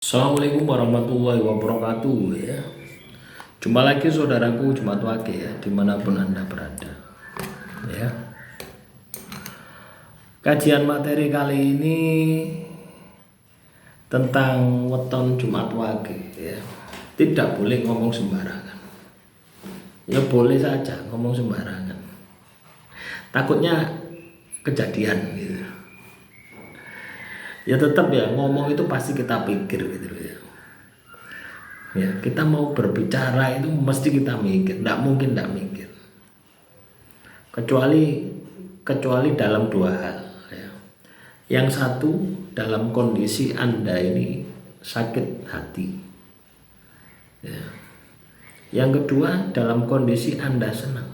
Assalamualaikum warahmatullahi wabarakatuh ya. Jumpa lagi saudaraku Jumat Wage ya, dimanapun Anda berada ya. Kajian materi kali ini tentang weton Jumat Wage ya. Tidak boleh ngomong sembarangan. Ya boleh saja ngomong sembarangan, takutnya kejadian gitu. Ya tetap ya, ngomong itu pasti kita pikir gitu ya. Ya, kita mau berbicara itu mesti kita mikir, tidak mungkin tidak mikir. Kecuali dalam dua hal ya. Yang satu, dalam kondisi Anda ini sakit hati ya. Yang kedua, dalam kondisi Anda senang.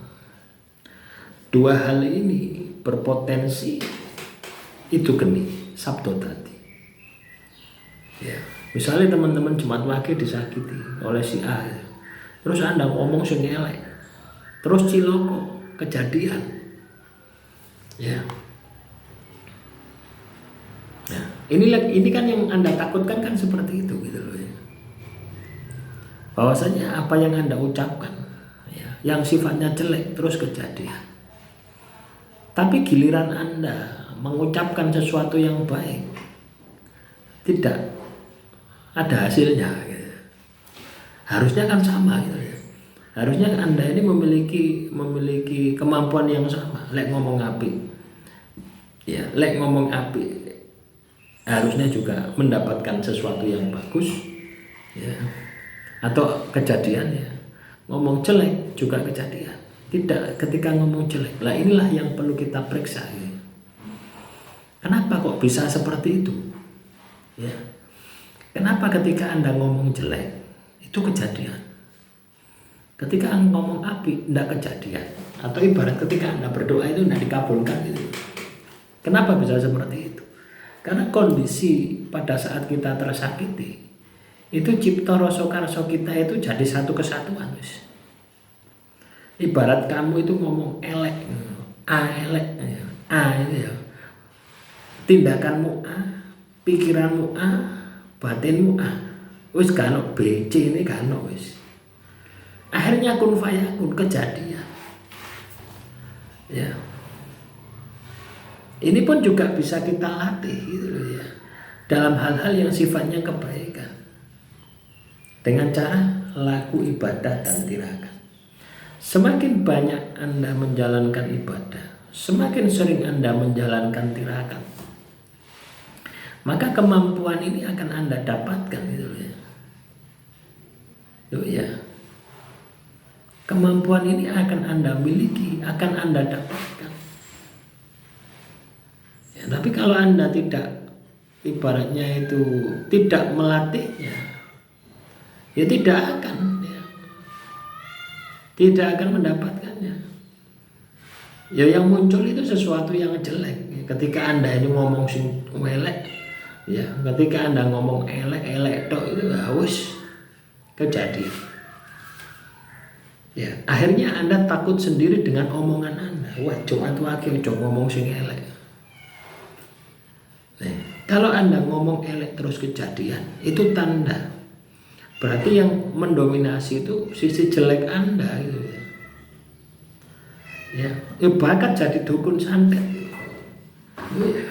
Dua hal ini berpotensi itu geni sabdo tadi ya. Misalnya teman-teman Jumat Wage disakiti oleh si A ya. Terus Anda ngomong sing elek, terus ciloko kejadian ya. Nah, ini kan yang Anda takutkan kan seperti itu gitu loh ya. Bahwasanya apa yang Anda ucapkan ya, yang sifatnya jelek terus kejadian. Tapi giliran Anda mengucapkan sesuatu yang baik, tidak ada hasilnya gitu. Harusnya kan sama gitu ya. Harusnya Anda ini memiliki kemampuan yang sama. Lek ngomong api ya, lek ngomong api harusnya juga mendapatkan sesuatu yang bagus ya. Atau kejadian ya. Ngomong jelek juga kejadian. Tidak ketika ngomong jelek. Lah inilah yang perlu kita periksa ya. Kenapa kok bisa seperti itu? Ya. Kenapa ketika Anda ngomong jelek itu kejadian? Ketika Anda ngomong api tidak kejadian? Atau ibarat ketika Anda berdoa itu tidak dikabulkan gitu. Kenapa bisa seperti itu? Karena kondisi pada saat kita tersakiti itu cipta rasa karso kita itu jadi satu kesatuan wis. Ibarat kamu itu ngomong elek, elek, itu ya. Tindakanmu A, pikiranmu A, batinmu A, wis kano B, C ini kano wis. Akhirnya kun fayakun kejadian. Ya. Ini pun juga bisa kita latih gitu loh ya. Dalam hal-hal yang sifatnya kebaikan. Dengan cara laku ibadah dan tirakat. Semakin banyak Anda menjalankan ibadah, semakin sering Anda menjalankan tirakat, maka kemampuan ini akan Anda dapatkan gitu ya. Ya. Kemampuan ini akan Anda miliki, akan Anda dapatkan. Ya, tapi kalau Anda tidak, ibaratnya itu tidak melatihnya, ya tidak akan mendapatkannya. Ya yang muncul itu sesuatu yang jelek. Ketika Anda ini ngomong sing elek, ya, ketika Anda ngomong elek tok itu harus kejadian. Ya, akhirnya Anda takut sendiri dengan omongan Anda. Wah, Jumat Wage ngomong sing elek. Nah, kalau Anda ngomong elek terus kejadian, itu tanda berarti yang mendominasi itu sisi jelek Anda gitu ya. Ya, bakat jadi dukun santet. Ya.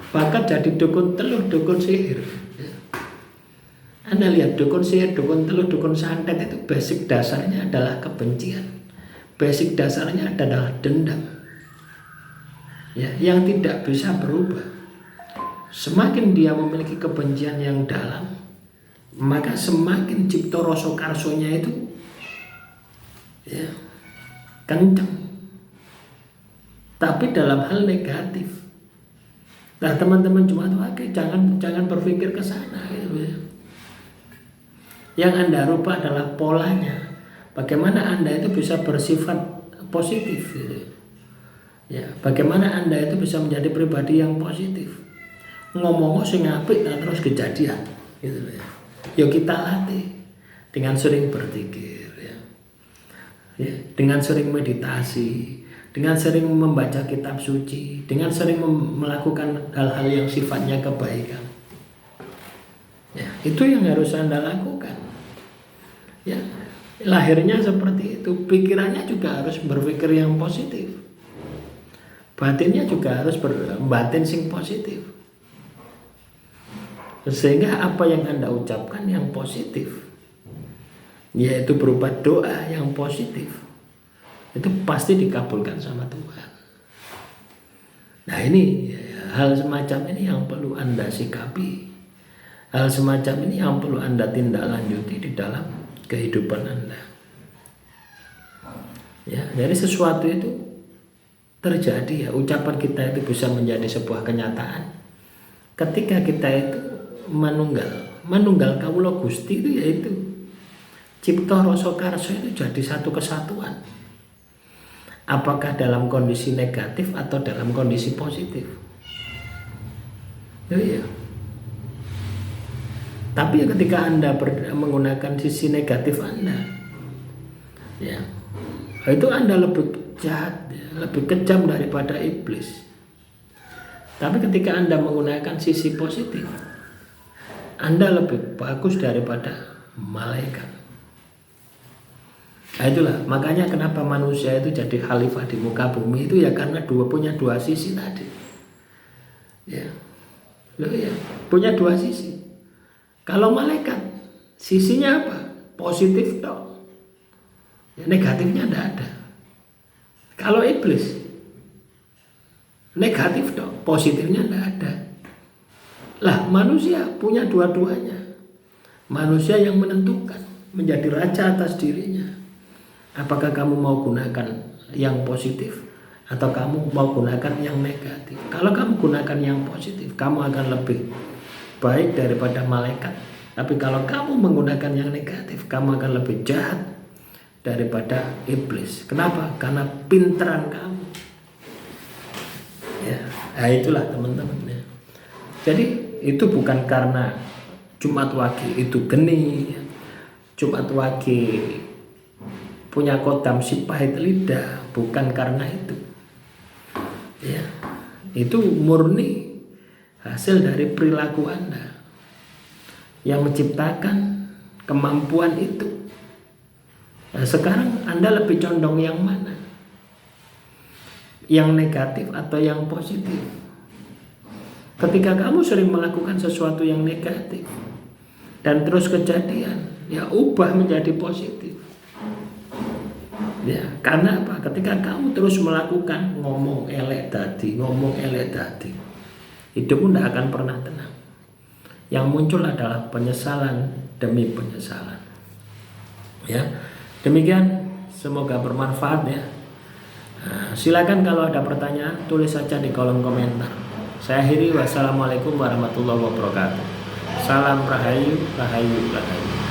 Bakat jadi dukun telur, dukun sihir. Ya. Anda lihat dukun sihir, dukun telur, dukun santet itu basic dasarnya adalah kebencian. Basic dasarnya adalah dendam. Ya, yang tidak bisa berubah. Semakin dia memiliki kebencian yang dalam, maka semakin cipta rasa karsonya itu ya kencang. Tapi dalam hal negatif. Nah teman-teman Jumat Wage jangan berpikir ke sana gitu ya. Yang Anda rubah adalah polanya. Bagaimana Anda itu bisa bersifat positif gitu. Ya, bagaimana Anda itu bisa menjadi pribadi yang positif. Ngomong sing apik terus kejadian gitu ya. Yuk kita latih dengan sering berzikir ya. Ya, dengan sering meditasi, dengan sering membaca kitab suci, dengan sering melakukan hal-hal yang sifatnya kebaikan. Ya, itu yang harus Anda lakukan. Ya, lahirnya seperti itu, pikirannya juga harus berpikir yang positif. Batinnya juga harus berbatin sing positif. Sehingga apa yang Anda ucapkan yang positif, yaitu berupa doa yang positif, itu pasti dikabulkan sama Tuhan. Nah ini hal semacam ini yang perlu Anda sikapi. Hal semacam ini yang perlu Anda tindak lanjuti di dalam kehidupan Anda. Ya, dari sesuatu itu terjadi, ya, ucapan kita itu bisa menjadi sebuah kenyataan. Ketika kita itu manunggal kawula Gusti itu yaitu cipta rasa karsa itu jadi satu kesatuan. Apakah dalam kondisi negatif atau dalam kondisi positif? Ya. Tapi ketika Anda menggunakan sisi negatif Anda, ya, itu Anda lebih jahat, ya, lebih kejam daripada iblis. Tapi ketika Anda menggunakan sisi positif, Anda lebih bagus daripada malaikat. Nah itulah makanya kenapa manusia itu jadi khalifah di muka bumi itu, ya karena punya dua sisi tadi. Ya, punya dua sisi. Kalau malaikat sisinya apa? Positif dong. Ya, negatifnya tidak ada. Kalau iblis negatif dong, positifnya tidak ada. Lah manusia punya dua-duanya. Manusia yang menentukan menjadi raja atas dirinya. Apakah kamu mau gunakan yang positif atau kamu mau gunakan yang negatif? Kalau kamu gunakan yang positif, kamu akan lebih baik daripada malaikat. Tapi kalau kamu menggunakan yang negatif, kamu akan lebih jahat daripada iblis. Kenapa? Karena pinteran kamu. Ya, nah itulah teman-teman. Ya. Jadi itu bukan karena Jumat Wage itu geni, Jumat Wage punya kodam si pahit lidah, bukan karena itu. Ya, itu murni hasil dari perilaku Anda yang menciptakan kemampuan itu. Nah, sekarang Anda lebih condong yang mana? Yang negatif atau yang positif? Ketika kamu sering melakukan sesuatu yang negatif dan terus kejadian, ya ubah menjadi positif. Ya, karena apa? Ketika kamu terus melakukan ngomong elek tadi, hidupmu tidak akan pernah tenang. Yang muncul adalah penyesalan demi penyesalan. Ya, demikian. Semoga bermanfaat ya. Nah, silakan kalau ada pertanyaan tulis saja di kolom komentar. Saya akhiri, wassalamualaikum warahmatullahi wabarakatuh. Salam rahayu, rahayu, rahayu.